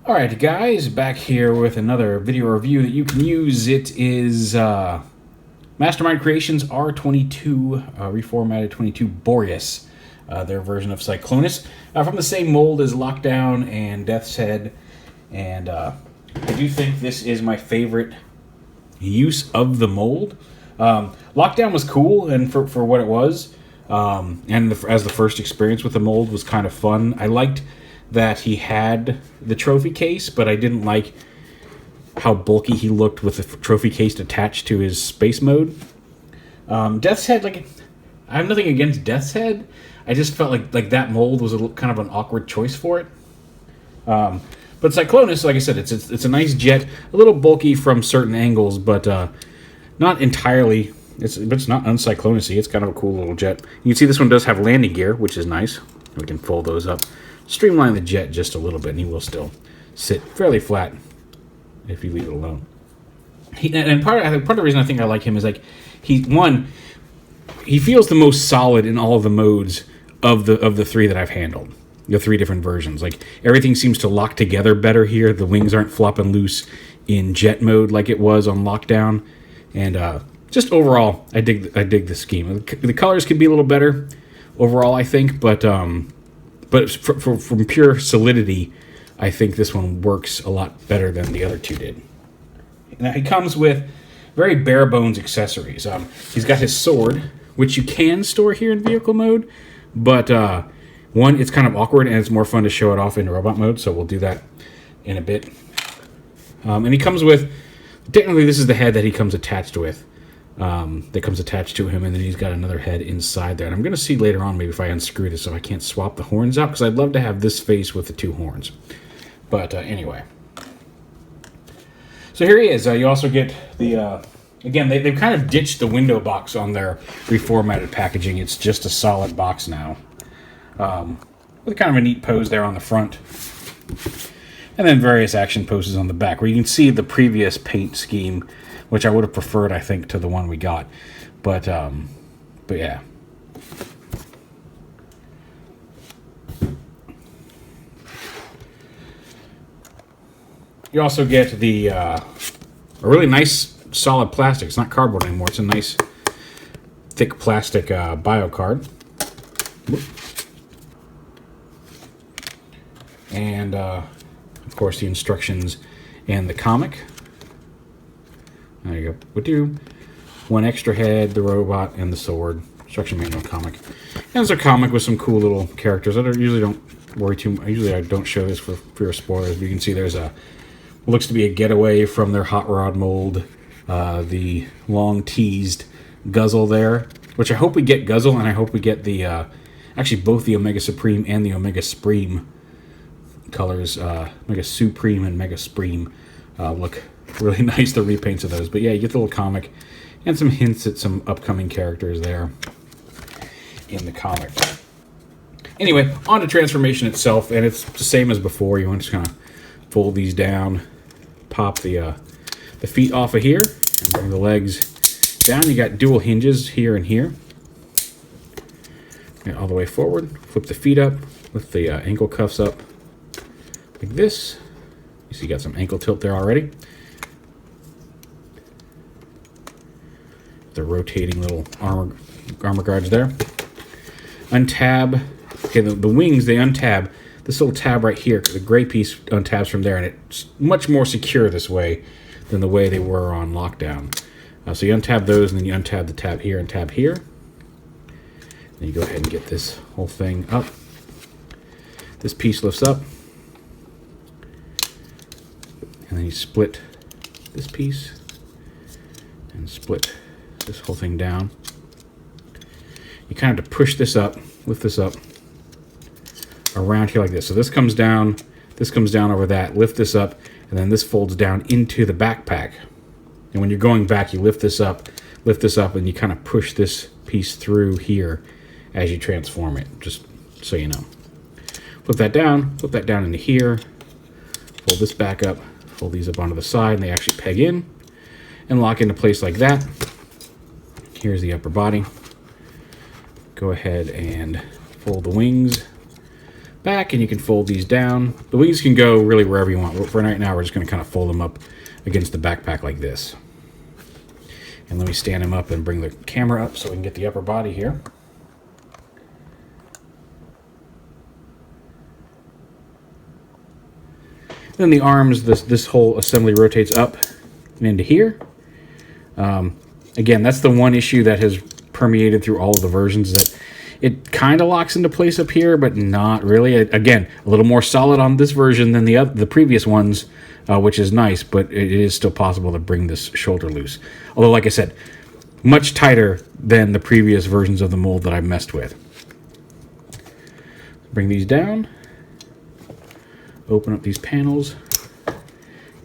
Alright guys, back here with another video review that you can use. It is Mastermind Creations R-22, reformatted 22 BOREAS, their version of Cyclonus, from the same mold as Lockdown and Death's Head, and I do think this is my favorite use of the mold. Lockdown was cool, and for what it was, and as the first experience with the mold was kind of fun. I liked that he had the trophy case, but I didn't like how bulky he looked with the trophy case attached to his space mode. Death's Head, I have nothing against Death's Head. I just felt like that mold was kind of an awkward choice for it. But Cyclonus, like I said, it's a nice jet, a little bulky from certain angles, but not entirely. It's not uncyclonus-y. It's kind of a cool little jet. You can see this one does have landing gear, which is nice. We can fold those up. Streamline the jet just a little bit, and he will still sit fairly flat if you leave it alone. Part of the reason I think I like him is he feels the most solid in all of the modes of the three that I've handled. The three different versions. Everything seems to lock together better here. The wings aren't flopping loose in jet mode like it was on Lockdown, and just overall, I dig the scheme. The colors could be a little better overall, I think, but from pure solidity, I think this one works a lot better than the other two did. Now, he comes with very bare bones accessories. He's got his sword, which you can store here in vehicle mode, but one, it's kind of awkward, and it's more fun to show it off in robot mode, so we'll do that in a bit. And he comes with, technically this is the head that he comes attached with. That comes attached to him, and then he's got another head inside there. And I'm going to see later on maybe if I unscrew this so I can't swap the horns out, because I'd love to have this face with the two horns. But anyway. So here he is. You also get the... again, they've kind of ditched the window box on their reformatted packaging. It's just a solid box now. With kind of a neat pose there on the front. And then various action poses on the back, where you can see the previous paint scheme, which I would have preferred, I think, to the one we got. But yeah. You also get the a really nice solid plastic. It's not cardboard anymore. It's a nice thick plastic bio card. And of course the instructions and the comic. There you go. We'll do one extra head, the robot, and the sword. Instruction manual comic. And it's a comic with some cool little characters. I usually don't worry too much. Usually I don't show this for fear of spoilers. But you can see there's what looks to be a getaway from their hot rod mold. The long teased Guzzle there, which I hope we get Guzzle, and I hope we get the actually both the Omega Supreme and the Omega Supreme colors. Omega Supreme and Mega Supreme look really nice, the repaints of those. But yeah, you get the little comic and some hints at some upcoming characters there in the comic. Anyway, on to transformation itself, and it's the same as before. You want to just kind of fold these down, pop the feet off of here, and bring the legs down. You got dual hinges here and here. And all the way forward. Flip the feet up, lift the ankle cuffs up like this. You see you got some ankle tilt there already. The rotating little armor guards there. Untab. Okay, the wings, they untab. This little tab right here, the gray piece untabs from there, and it's much more secure this way than the way they were on Lockdown. So you untab those, and then you untab the tab here and tab here. Then you go ahead and get this whole thing up. This piece lifts up. And then you split this piece and split this whole thing down. You kind of have to push this up, lift this up around here like this. So this comes down over that, lift this up, and then this folds down into the backpack. And when you're going back, you lift this up, and you kind of push this piece through here as you transform it, just so you know. Flip that down into here, fold this back up, fold these up onto the side, and they actually peg in and lock into place like that. Here's the upper body. Go ahead and fold the wings, back, and you can fold these down. The wings can go really wherever you want. For right now, we're just going to kind of fold them up against the backpack like this. And let me stand him up and bring the camera up so we can get the upper body here. Then the arms, this whole assembly rotates up and into here. Again, that's the one issue that has permeated through all of the versions, that it kind of locks into place up here, but not really. Again, a little more solid on this version than the previous ones, which is nice, but it is still possible to bring this shoulder loose. Although, like I said, much tighter than the previous versions of the mold that I messed with. Bring these down, open up these panels,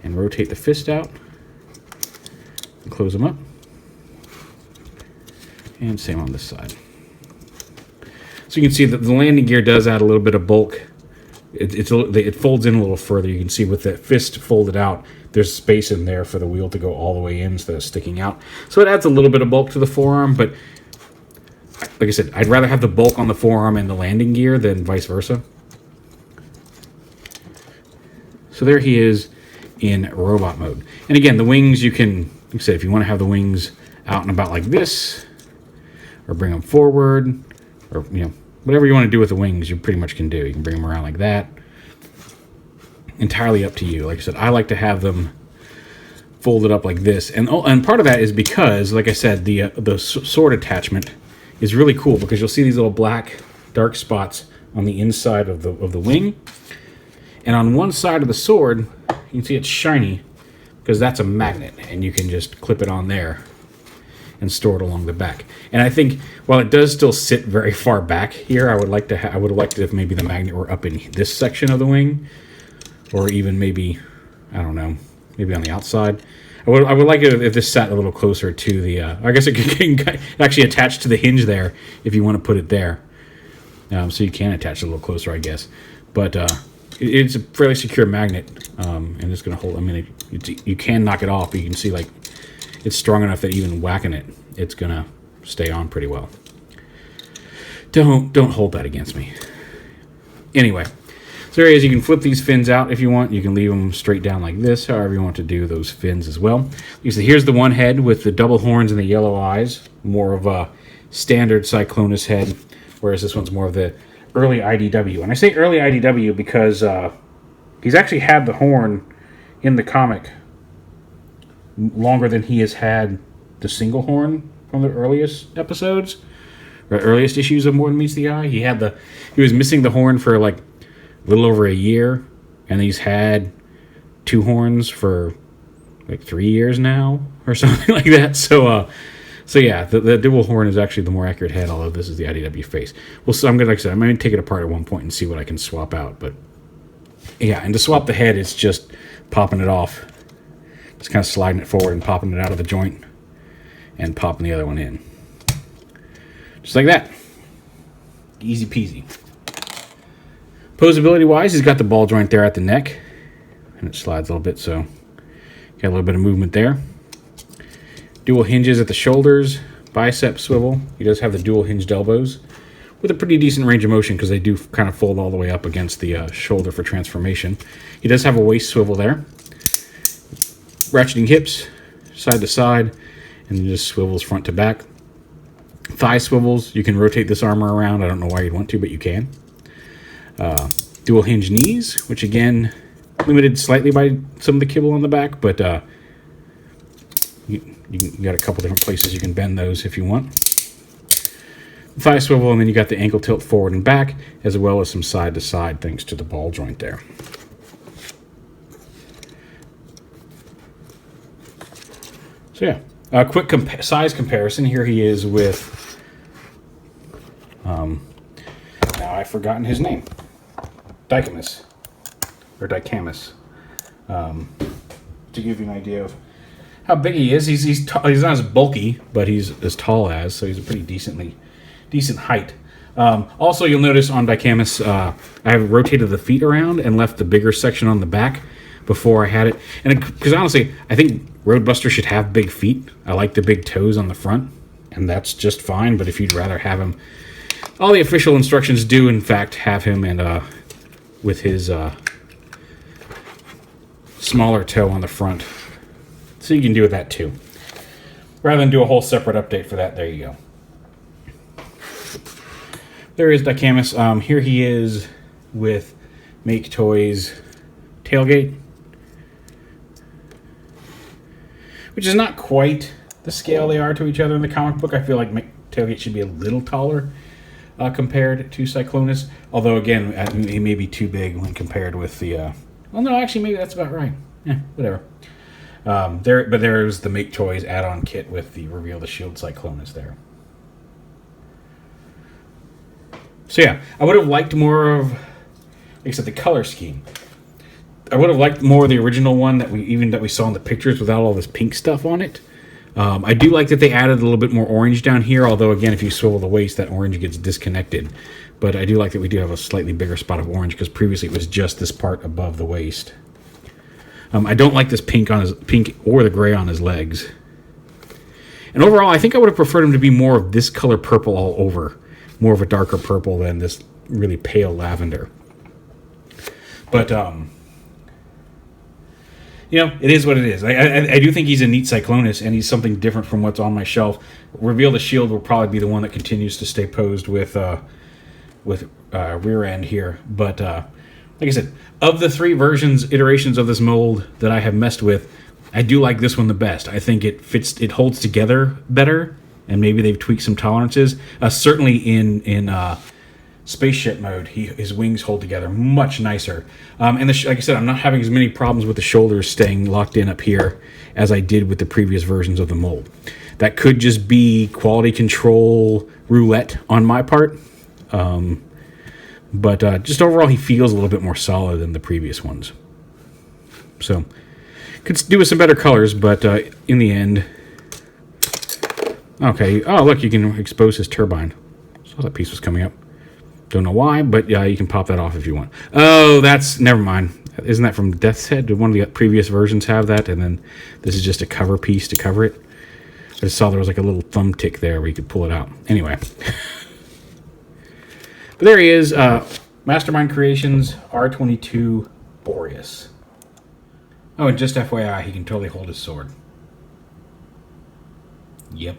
and rotate the fist out, and close them up. And same on this side. So you can see that the landing gear does add a little bit of bulk. It folds in a little further. You can see with the fist folded out, there's space in there for the wheel to go all the way in instead of sticking out. So it adds a little bit of bulk to the forearm, but like I said, I'd rather have the bulk on the forearm and the landing gear than vice versa. So there he is in robot mode. And again, the wings, you can, like I said, if you want to have the wings out and about like this, or bring them forward, or whatever you want to do with the wings, you pretty much can do. You can bring them around like that. Entirely up to you. Like I said, I like to have them folded up like this, and part of that is because, like I said, the sword attachment is really cool, because you'll see these little black dark spots on the inside of the wing, and on one side of the sword you can see it's shiny because that's a magnet, and you can just clip it on there and store it along the back. And I think while it does still sit very far back here, I would have liked it if maybe the magnet were up in this section of the wing, or even maybe, I don't know, maybe on the outside. I would like it if this sat a little closer to the, I guess it can actually attach to the hinge there if you want to put it there. So you can attach it a little closer, I guess. But it's a fairly secure magnet, and it's going to hold, I mean, you can knock it off, but you can see, like, it's strong enough that even whacking it, it's going to stay on pretty well. Don't hold that against me. Anyway, so there it is. You can flip these fins out if you want. You can leave them straight down like this, however you want to do those fins as well. You see, here's the one head with the double horns and the yellow eyes, more of a standard Cyclonus head, whereas this one's more of the early IDW. And I say early IDW because he's actually had the horn in the comic longer than he has had the single horn from the earliest episodes, or earliest issues of More Than Meets the Eye. He was missing the horn for like a little over a year, and he's had two horns for like 3 years now, or something like that. So yeah, the dual horn is actually the more accurate head, although this is the IDW face. Well, so I'm gonna, like I said, I'm gonna take it apart at one point and see what I can swap out. But yeah, and to swap the head, it's just popping it off. Just kind of sliding it forward and popping it out of the joint and popping the other one in. Just like that. Easy peasy. Posability wise, he's got the ball joint there at the neck, and it slides a little bit, so got a little bit of movement there. Dual hinges at the shoulders, bicep swivel. He does have the dual hinged elbows with a pretty decent range of motion, because they do kind of fold all the way up against the shoulder for transformation. He does have a waist swivel there. Ratcheting hips, side to side, and then just swivels front to back. Thigh swivels. You can rotate this armor around. I don't know why you'd want to, but you can. Dual hinge knees, which again, limited slightly by some of the kibble on the back, but you got a couple different places you can bend those if you want. Thigh swivel, and then you got the ankle tilt forward and back, as well as some side to side thanks to the ball joint there. So yeah, a quick size comparison. Here he is with, now I've forgotten his name, Dicamus, or Dicamus, to give you an idea of how big he is. He's not as bulky, but he's as tall as, so he's a pretty decent height. Also, you'll notice on Dicamus, I have rotated the feet around and left the bigger section on the back before I had it. And because honestly, I think Roadbuster should have big feet. I like the big toes on the front, and that's just fine. But if you'd rather have him, all the official instructions do in fact have him, and with his smaller toe on the front. So you can do that too. Rather than do a whole separate update for that, there you go. There is Dicamus. Here he is with Make Toys tailgate, which is not quite the scale they are to each other in the comic book. I feel like tailgate should be a little taller compared to Cyclonus. Although, again, he may be too big when compared with the... well, no, actually, maybe that's about right. Yeah, whatever. But there's the Make Toys add-on kit with the Reveal the Shield Cyclonus there. So, yeah, I would have liked more of, like I said, the color scheme. I would have liked more of the original one that we saw in the pictures without all this pink stuff on it. I do like that they added a little bit more orange down here, although, again, if you swivel the waist, that orange gets disconnected. But I do like that we do have a slightly bigger spot of orange, because previously it was just this part above the waist. I don't like this pink or the gray on his legs. And overall, I think I would have preferred him to be more of this color purple all over. More of a darker purple than this really pale lavender. But, you know, it is what it is. I do think he's a neat Cyclonus, and he's something different from what's on my shelf. Reveal the Shield will probably be the one that continues to stay posed with rear end here. But like I said, of the 3 iterations of this mold that I have messed with, I do like this one the best. I think it holds together better, and maybe they've tweaked some tolerances. Certainly in spaceship mode, his wings hold together much nicer. And like I said, I'm not having as many problems with the shoulders staying locked in up here as I did with the previous versions of the mold. That could just be quality control roulette on my part. But just overall, he feels a little bit more solid than the previous ones. So, could do with some better colors, but in the end... Okay, oh look, you can expose his turbine. Saw that piece was coming up. Don't know why, but yeah, you can pop that off if you want. Oh, never mind. Isn't that from Death's Head? Did one of the previous versions have that? And then this is just a cover piece to cover it. I just saw there was like a little thumb tick there where you could pull it out. Anyway. But there he is. Mastermind Creations, R-22 BOREAS. Oh, and just FYI, he can totally hold his sword. Yep.